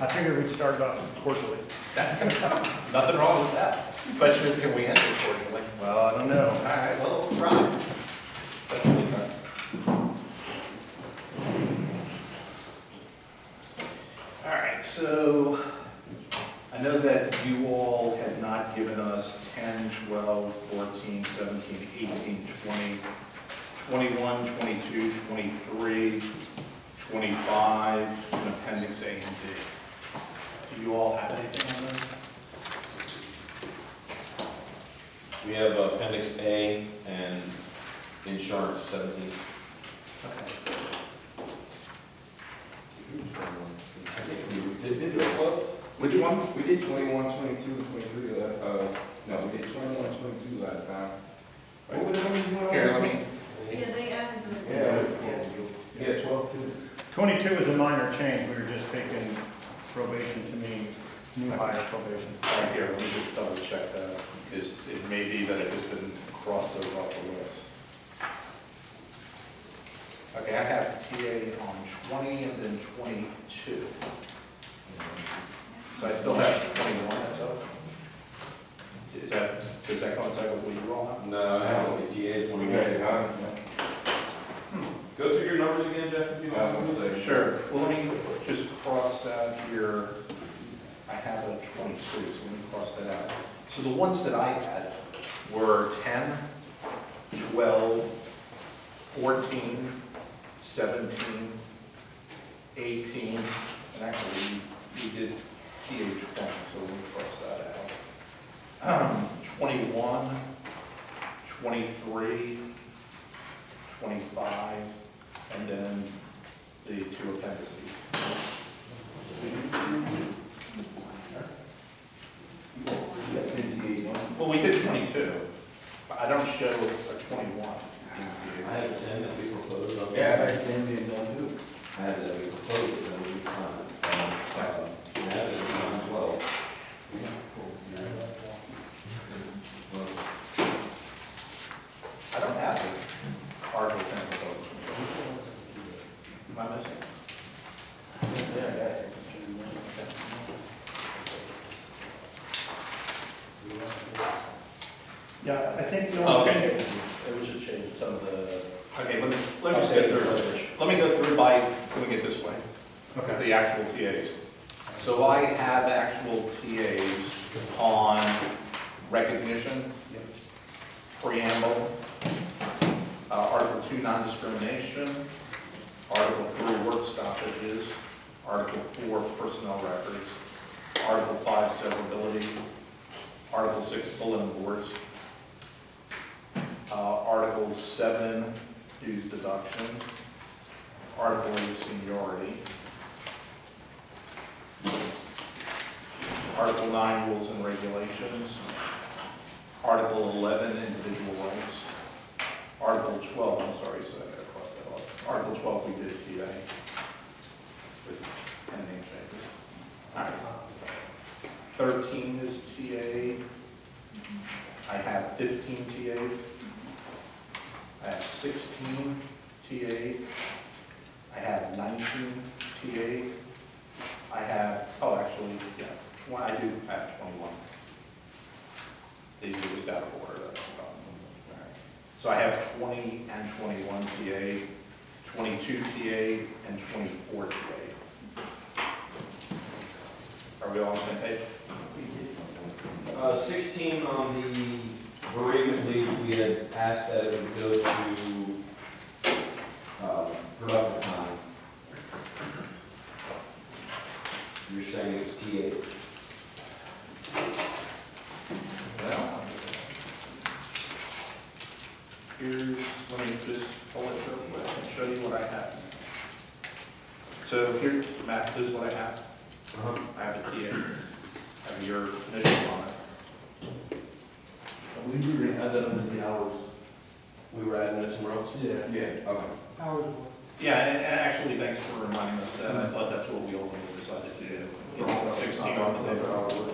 I figured we'd start off cordially. Nothing wrong with that. Question is, can we end it cordially? Well, I don't know. All right, well, we'll try. Definitely try. All right, so I know that you all had not given us 10, 12, 14, 17, 18, 20, 21, 22, 23, 25, and Appendix A and B. Do you all have anything on those? We have Appendix A and insurance 17. Okay. I think we did it well. Which one? We did 21, 22, 23, no, we did 21, 22 last time. What were the numbers you wanted? Here, let me, Yeah, they added those. Yeah, 12 too. 22 is a minor change. We were just taking probation to mean new hire probation. right here, let me just double check that, because it may be that it just didn't cross those off the list. Okay, I have TA on 20 and then 22. So I still have 21, that's up. Does that coincide with what you all have? No, I have only TA We 21. got it, huh? Go through your numbers again, Jeff, if you I was want. gonna say. Sure, well, let me just cross out here, I have a 22, so let me cross that out. So the ones that I had were 10, 12, 14, 17, 18, and actually, we did TA 20, so let me cross that out. 21, 23, 25, and then the two appendices. Yes, NTA, no? Well, we did 22, but I don't show a 21. I have 10 that we proposed. Yeah, I had 10 being done too. I have that we proposed, and then we found, and that is on 12. I don't have the Article 10 proposal. Am I missing? Yeah, I think the Oh, only okay. thing, It was just changing some of the. Okay, let me just go through. Let me go through by doing it this way. okay, The actual TAs. So I have actual TAs on recognition, preamble, Article 2, non-discrimination, Article 3, work stoppages, Article 4, personnel records, Article 5, severability, Article 6, bulletin boards, Article 7, dues deduction, Article 8, seniority, Article 9, rules and regulations, Article 11, individual rights, Article 12, I'm sorry, so I gotta cross that off. Article 12, we did TA with pending changes. All right. 13 is TA. I have 15 TA. I have 16 TA. I have 19 TA. I have, oh, actually, yeah, I do have 21. These are just out of order. That's the problem. All right. So I have 20 and 21 TA, 22 TA, and 24 TA. Are we all on the same page? 16 on the bereavement leave, we had asked that it would go to productive time. You're saying it's TA. Well, here's, let me just pull it real quick and show you what I have. So here, Matt, this is what I have. I have a TA. I have your initial on it. I believe we were gonna add that under the hours. We were adding it somewhere else? Yeah. Yeah, okay. Yeah, and actually, thanks for reminding us that. I thought that's what we ultimately decided to do. It's 16 on the table.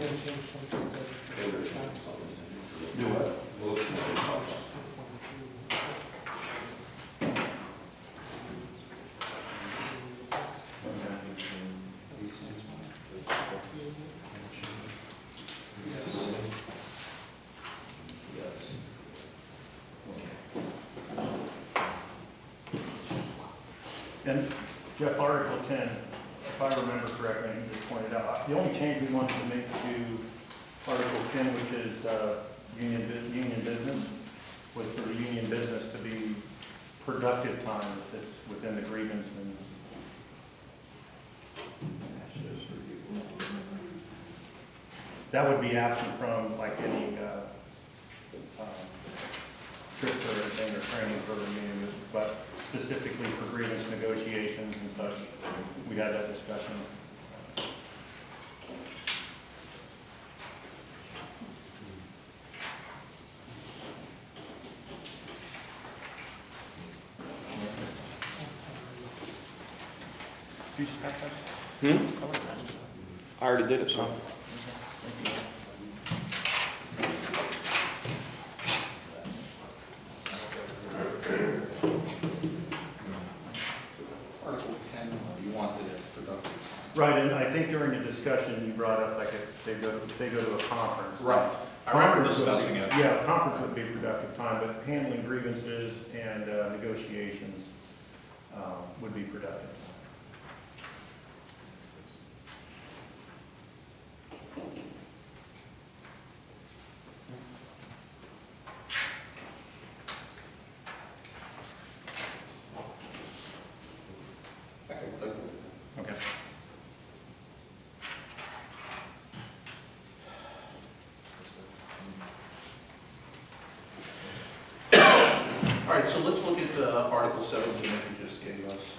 Do what? And Jeff, Article 10, if I remember correctly, you just pointed out, the only change we wanted to make to Article 10, which is union business, was for the union business to be productive time that's within the grievance and that would be absent from like any trips or anything or training for the union, but specifically for grievance negotiations and such. We had that discussion. Did you just pass that? I already did it, so. Article 10, you wanted it productive. Right, and I think during the discussion, you brought up like if they go to a conference. Right. I remember discussing it. Yeah, a conference would be productive time, but handling grievances and negotiations would be productive. Okay. All right, so let's look at Article 17 that you just gave us.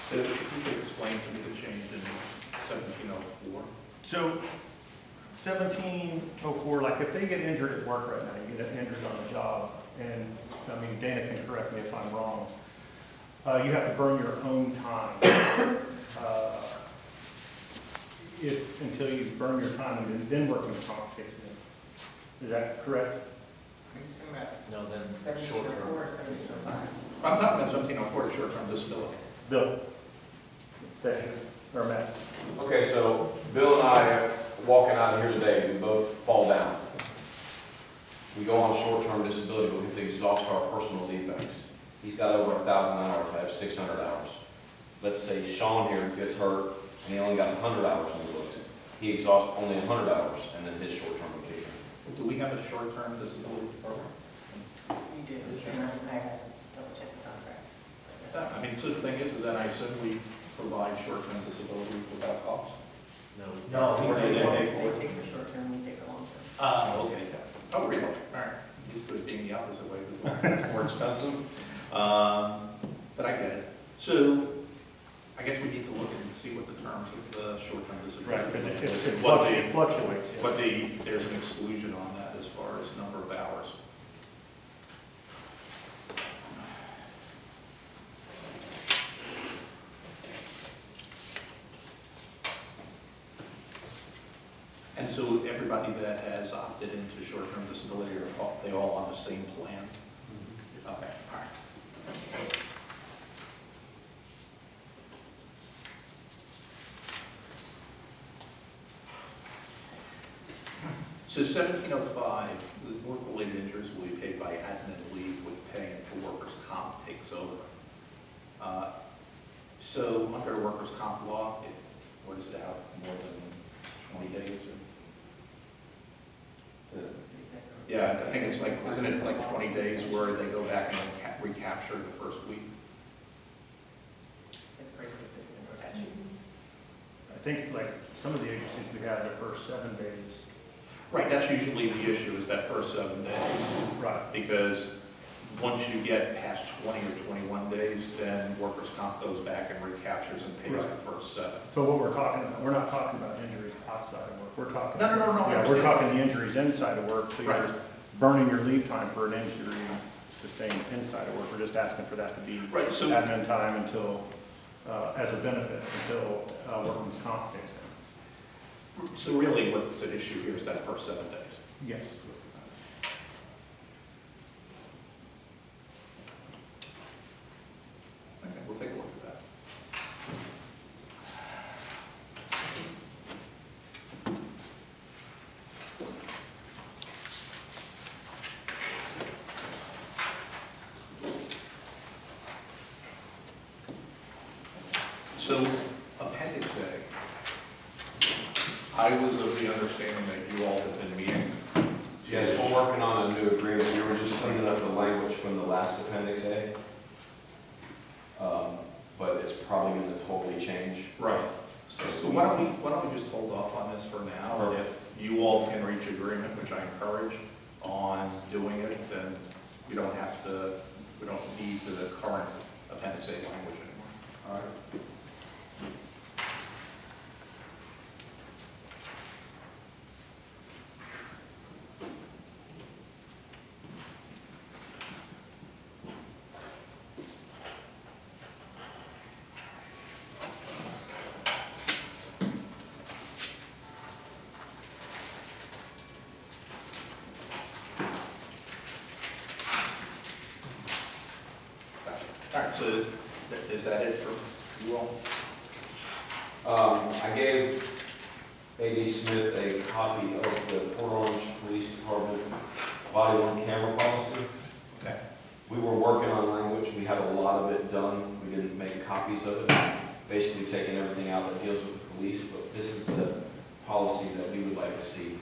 So if you could explain to me the change in 1704. So 1704, like if they get injured at work right now, you get injured on the job, and I mean, Dana can correct me if I'm wrong, you have to burn your own time. Until you burn your time, and then workman's comp kicks in. Is that correct? Are you talking about No, then 1704 or 1705? I'm talking about 1704, the short-term disability. Bill? Or Matt? Okay, so Bill and I, walking out of here today, we both fall down. We go on short-term disability, but we have to exhaust our personal leave banks. He's got over 1,000 hours, I have 600 hours. Let's say Sean here gets hurt, and he only got 100 hours on the books. He exhausts only 100 hours, and then his short-term vacation. Do we have a short-term disability program? You do, and I had to double check the contract. I mean, so the thing is that I assume we provide short-term disability without cost? No. They pay for short-term, we pay for long-term. Okay. Oh, really? All right. Used to it being the opposite way, because it's more expensive. But I get it. So I guess we need to look and see what the terms of the short-term disability. Right, because it What fluctuates. But there's an exclusion on that as far as number of hours. And so everybody that has opted into short-term disability, are they all on the same plan? Okay, all right. So 1705, the work-related injuries will be paid by admin leave with pay until workers' comp takes over. So under workers' comp law, what is it out, more than 20 days? Yeah, I think it's like, isn't it like 20 days where they go back and recapture the first week? It's very specific in the statute. I think like some of the agencies we have, the first 7 days. Right, that's usually the issue, is that first 7 days. Right. Because once you get past 20 or 21 days, then workers' comp goes back and recaptures and pays the first 7. So what we're talking about, we're not talking about injuries outside of work. We're talking. No, I Yeah, we're understand. talking the injuries inside of work. So Right. you're burning your leave time for an injury sustain inside of work. We're just asking for that to be Right, so, admin time until, as a benefit, until workman's comp kicks in. so really what's at issue here is that first 7 days. Yes. Okay, we'll take a look at that. So, Appendix A, I was of the understanding that you all have been meeting. Yes, we're working on a new agreement, we were just cleaning up the language from the last Appendix A. But it's probably gonna totally change. Right. So So why don't we just hold off on this for now? And if you all can reach agreement, which I encourage, on doing it, then we don't need the current Appendix A language anymore. All right. All right, so is that it for you all? I gave A.D. Smith a copy of the Port Orange Police Department body worn camera policy. Okay. We were working on language, we had a lot of it done, we didn't make copies of it, basically taking everything out that deals with the police, but this is the policy that we would like to see.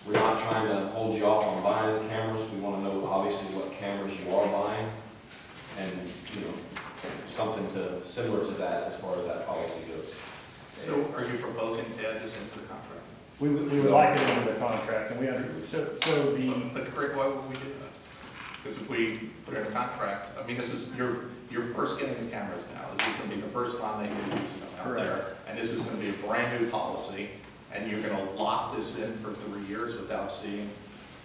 We're not trying to hold you off on buying the cameras, we want to know obviously what cameras you are buying, and, something similar to that as far as that policy goes. So are you proposing to add this into the contract? We would like it into the contract, and so the, But Greg, why would we do that? Because if we put it in a contract, I mean, you're first getting the cameras now. This is going to be the first time that you're using them out there. Correct. And this is going to be a brand new policy, and you're going to lock this in for 3 years without seeing.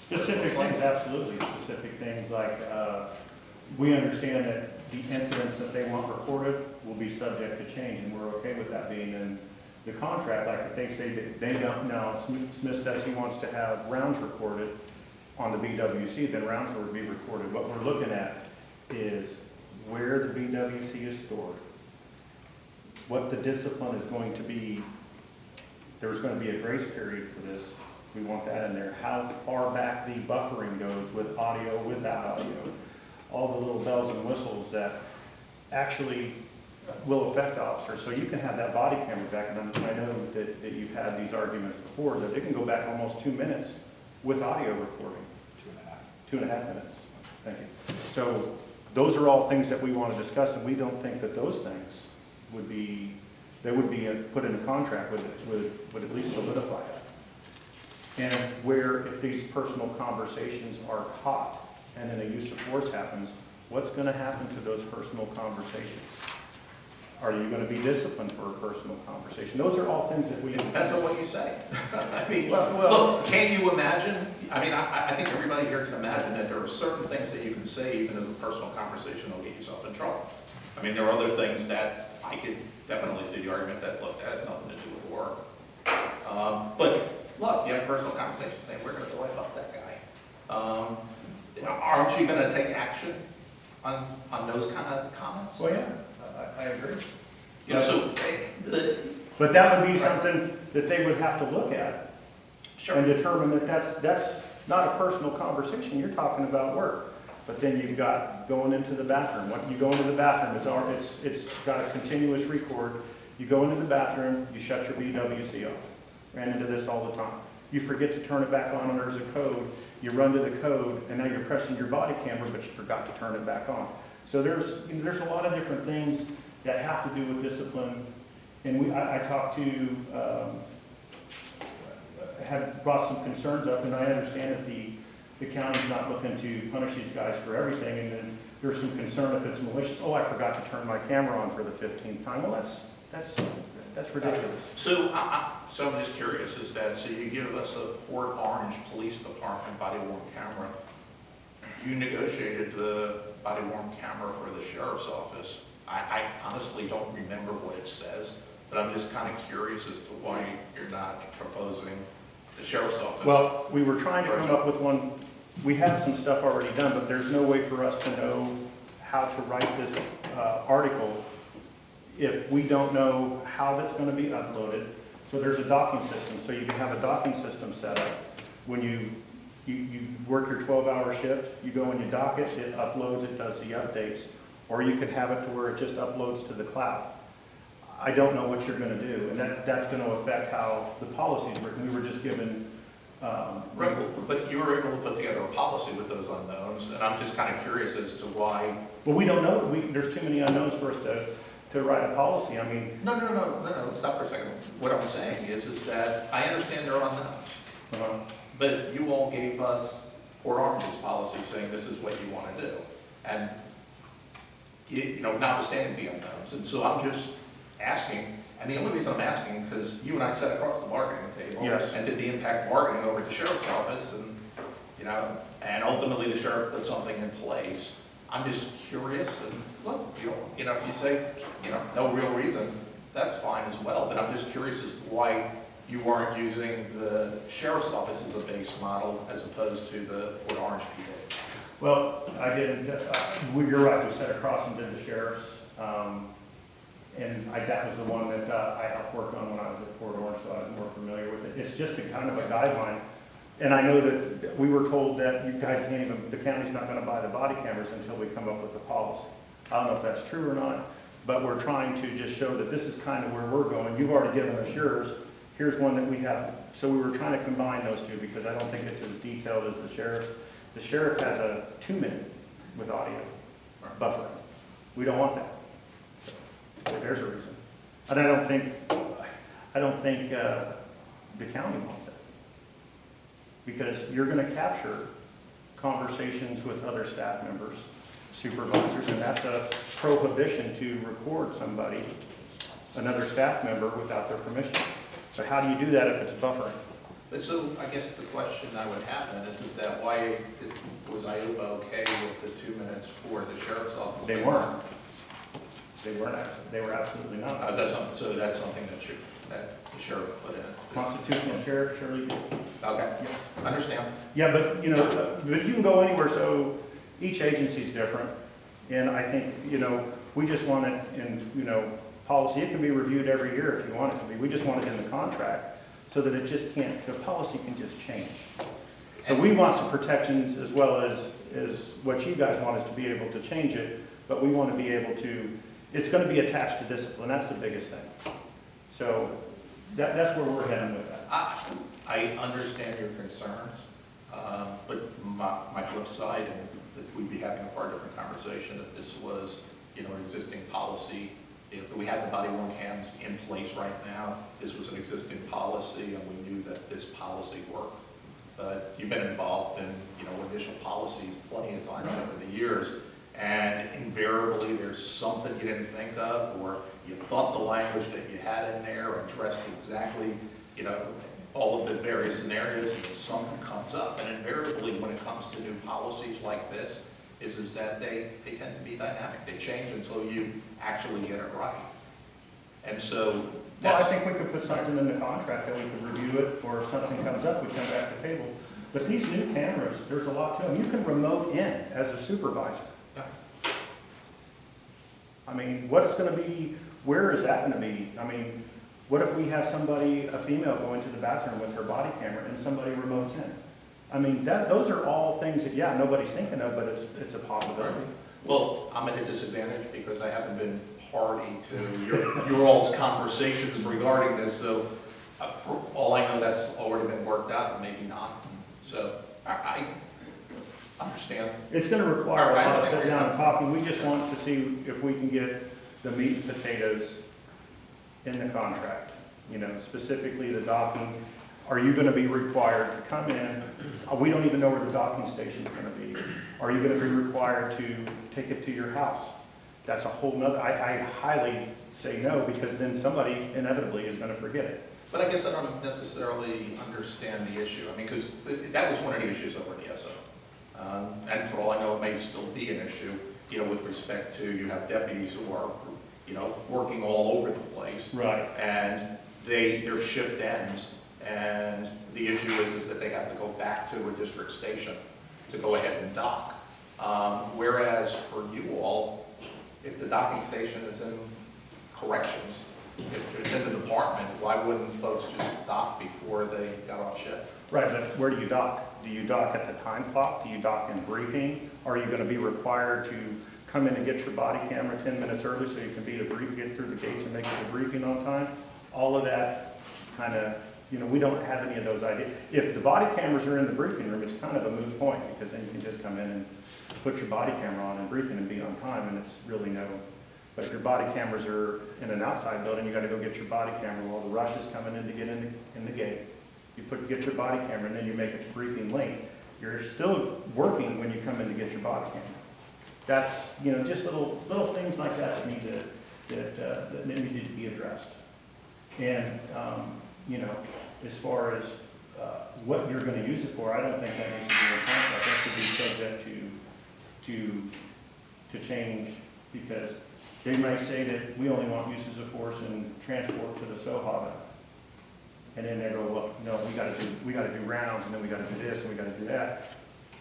specific things, absolutely, specific things like, we understand that the incidents that they want recorded will be subject to change, and we're okay with that being in the contract. Like if they say that they don't know, Smith says he wants to have rounds recorded on the BWC, then rounds will be recorded. What we're looking at is where the BWC is stored, what the discipline is going to be. There's going to be a grace period for this. We want that in there. How far back the buffering goes with audio, without audio. All the little bells and whistles that actually will affect officers. So you can have that body camera back, and I know that you've had these arguments before, that it can go back almost 2 minutes with audio recording. 2.5. 2.5 minutes. Thank you. So those are all things that we want to discuss, and we don't think that those things would be put in a contract would at least solidify that. And where if these personal conversations are caught and then a use of force happens, what's going to happen to those personal conversations? Are you going to be disciplined for a personal conversation? Those are all things that we. It depends on what you say. I mean, Well- look, can you imagine? I mean, I think everybody here can imagine that there are certain things that you can say even in a personal conversation will get yourself in trouble. I mean, there are other things that I could definitely see the argument that, look, that has nothing to do with work. But look, you have a personal conversation saying, we're going to go F up that guy. Aren't you going to take action on those kind of comments? Well, yeah, I agree. You know, so But that would be something that they would have to look at sure. and determine that that's not a personal conversation. You're talking about work. But then you've got going into the bathroom. When you go into the bathroom, it's got a continuous record. You go into the bathroom, you shut your BWC off. Ran into this all the time. You forget to turn it back on, and there's a code. You run to the code, and now you're pressing your body camera, but you forgot to turn it back on. So there's a lot of different things that have to do with discipline. And I talked to, had brought some concerns up, and I understand that the county's not looking to punish these guys for everything, and then there's some concern if it's malicious. Oh, I forgot to turn my camera on for the 15th time. Well, that's ridiculous. So I'm just curious, so you give us a Port Orange Police Department body-worn camera. you negotiated the body worn camera for the sheriff's office. I honestly don't remember what it says, but I'm just kind of curious as to why you're not proposing the sheriff's office. Well, we were trying to come up with one, we have some stuff already done, but there's no way for us to know how to write this article if we don't know how that's gonna be uploaded. So there's a docking system, so you can have a docking system set up. When you work your 12-hour shift, you go and you dock it, it uploads, it does the updates. Or you could have it to where it just uploads to the cloud. I don't know what you're gonna do, and that's gonna affect how the policy's written. We were just given, Right, but you were able to put together a policy with those unknowns, and I'm just kind of curious as to why. well, we don't know, there's too many unknowns for us to write a policy. I mean, No, stop for a second. What I'm saying is that I understand there are unknowns, but you all gave us Port Orange's policy saying this is what you want to do. And, you know, notwithstanding the unknowns. And so I'm just asking, and the only reason I'm asking, because you and I sat across the bargaining table. Yes. And did the impact bargaining over at the sheriff's office, and, you know, and ultimately the sheriff put something in place. I'm just curious, and look, you know, if you say, you know, no real reason, that's fine as well, but I'm just curious as to why you weren't using the sheriff's office as a base model as opposed to the Port Orange PD. well, I didn't, you're right, we sat across and did the sheriff's, and that was the one that I helped work on when I was at Port Orange, so I was more familiar with it. It's just a kind of a guideline. And I know that we were told that you guys can't even, the county's not gonna buy the body cameras until we come up with the policy. I don't know if that's true or not, but we're trying to just show that this is kind of where we're going. You've already given us yours, here's one that we have. So we were trying to combine those two because I don't think it's as detailed as the sheriff's. The sheriff has a 2-minute with audio buffer. We don't want that. So there's a reason. And I don't think the county wants it. Because you're gonna capture conversations with other staff members, supervisors, and that's a prohibition to record somebody, another staff member, without their permission. But how do you do that if it's buffering? But so I guess the question I would have then is that why was IOPA okay with the 2 minutes for the sheriff's office? They weren't. They were absolutely not. Is that something, so that's something that the sheriff put in? Constitutional sheriff surely did. Okay, Yes. understand. Yeah, but, you know, but you can go anywhere, so each agency's different. And I think, you know, we just want it in, you know, policy. It can be reviewed every year if you want it to be. We just want it in the contract so that it just can't, the policy can just change. So we want some protections as well as what you guys want us to be able to change it, but we want to be able to, it's going to be attached to discipline. That's the biggest thing. So that's where we're heading with that. I understand your concerns, but my flip side, and if we'd be having a far different conversation if this was, you know, an existing policy. If we had the body worn cams in place right now, this was an existing policy and we knew that this policy worked. But you've been involved in, you know, initial policies plenty of times over the years, and invariably there's something you didn't think of, or you thought the language that you had in there addressed exactly, you know, all of the various scenarios, and something comes up. And invariably when it comes to new policies like this, is that they tend to be dynamic. They change until you actually get it right. And so Well, I that's, think we could put something in the contract that we could review it, or if something comes up, we come back to the table. But these new cameras, there's a lot to them. You can remote in as a supervisor. yeah. I mean, what's gonna be, where is that gonna be? I mean, what if we have somebody, a female, go into the bathroom with her body camera and somebody remotes in? I mean, those are all things that, yeah, nobody's thinking of, but it's a possibility. Well, I'm at a disadvantage because I haven't been party to your all's conversations regarding this, so for all I know, that's already been worked out, and maybe not. So I understand. It's gonna require a I lot of understand sit where you're down and talking. We just want to see if we can get the meat and potatoes in the contract. You know, specifically the docking. Are you gonna be required to come in? We don't even know where the docking station's gonna be. Are you gonna be required to take it to your house? That's a whole nother, I highly say no, because then somebody inevitably is gonna forget it. But I guess I don't necessarily understand the issue. I mean, because that was one of the issues over in the SO. And for all I know, it may still be an issue, with respect to, you have deputies who are, working all over the place. Right. And their shift ends, and the issue is that they have to go back to a district station to go ahead and dock. Whereas for you all, if the docking station is in corrections, if it's in the department, why wouldn't folks just dock before they got off shift? Right, but where do you dock? Do you dock at the time clock? Do you dock in briefing? Are you gonna be required to come in and get your body camera 10 minutes early so you can get through the gates and make it to briefing on time? All of that kind of, we don't have any of those ideas. If the body cameras are in the briefing room, it's kind of a moot point, because then you can just come in and put your body camera on in briefing and be on time, and it's really no. But if your body cameras are in an outside building, you gotta go get your body camera while the rush is coming in to get in the gate. You get your body camera, and then you make it to briefing late. You're still working when you come in to get your body camera. That's, just little things like that that need to be addressed. And, as far as what you're gonna use it for, I don't think that needs to be in contract. That should be subject to change, because they might say that we only want uses of force and transport to the SOHA. And then they go, well, no, we gotta do rounds, and then we gotta do this, and we gotta do that.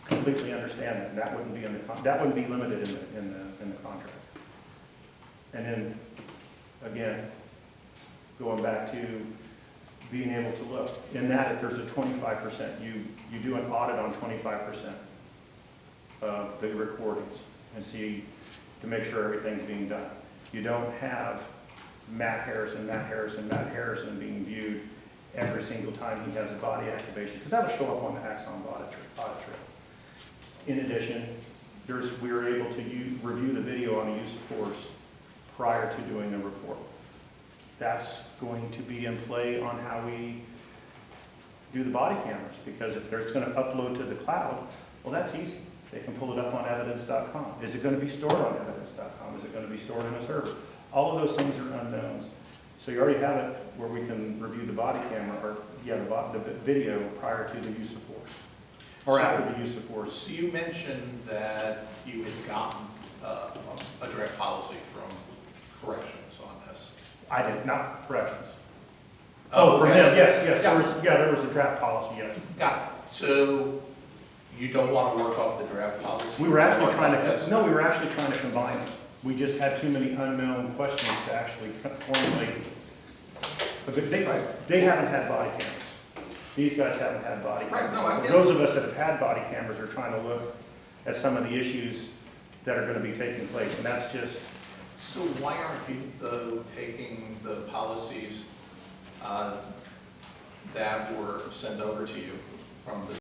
Completely understand that. That wouldn't be that wouldn't be limited in the contract. And then, again, going back to being able to look, in that if there's a 25%, you do an audit on 25% of the recordings and see to make sure everything's being done. You don't have Matt Harrison being viewed every single time he has a body activation, because that'll show up on the Axon audit trail. In addition, we were able to review the video on the use of force prior to doing the report. That's going to be in play on how we do the body cameras, because if it's going to upload to the cloud, well, that's easy. They can pull it up on evidence.com. Is it going to be stored on evidence.com? Is it going to be stored in a server? All of those things are unknowns. So you already have it where we can review the body camera, or the video prior to the use of force, or after the use of force. So you mentioned that you had gotten a draft policy from corrections on this. I did, not corrections. Oh, from okay. them, yes, Yeah. there was a draft policy, yes. Got it. So you don't want to work off the draft policy? We were actually trying Yes. to combine them. We just had too many unknown questions to actually formulate. But they haven't had body cameras. These guys haven't had body cameras. Right, no, I get it. Those of us that have had body cameras are trying to look at some of the issues that are going to be taking place, and that's just. So why aren't you, though, taking the policies that were sent over to you from the